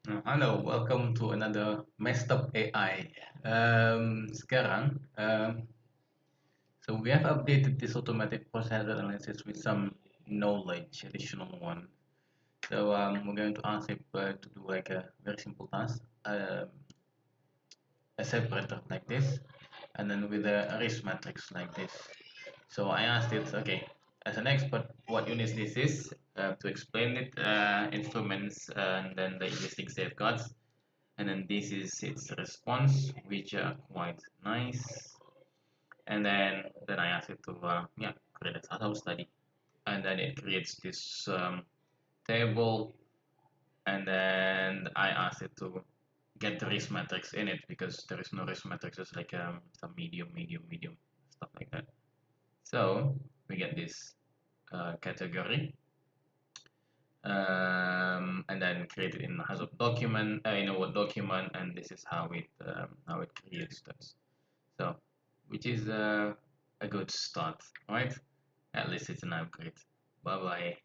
Halo, welcome to another Messed Up AI. Sekarang, so we have updated this automatic processor analysis with some knowledge, additional one. So we're going to ask it to do like a very simple task, a separator like this, and then with a risk matrix like this. So I asked it, okay, as an expert, what units this is, to explain it, instruments, and then the existing safeguards. And then this is its response, which are quite nice. And then I ask it to yeah, create a HAZOP study, and then it creates this table. And then I ask it to get the risk matrix in it because there is no risk matrix. It's like some medium stuff like that. So we get this category, and then create it in a HAZOP document, in a Word document, and this is how it creates that. So, which is a good start, right? At least it's an upgrade. Bye bye.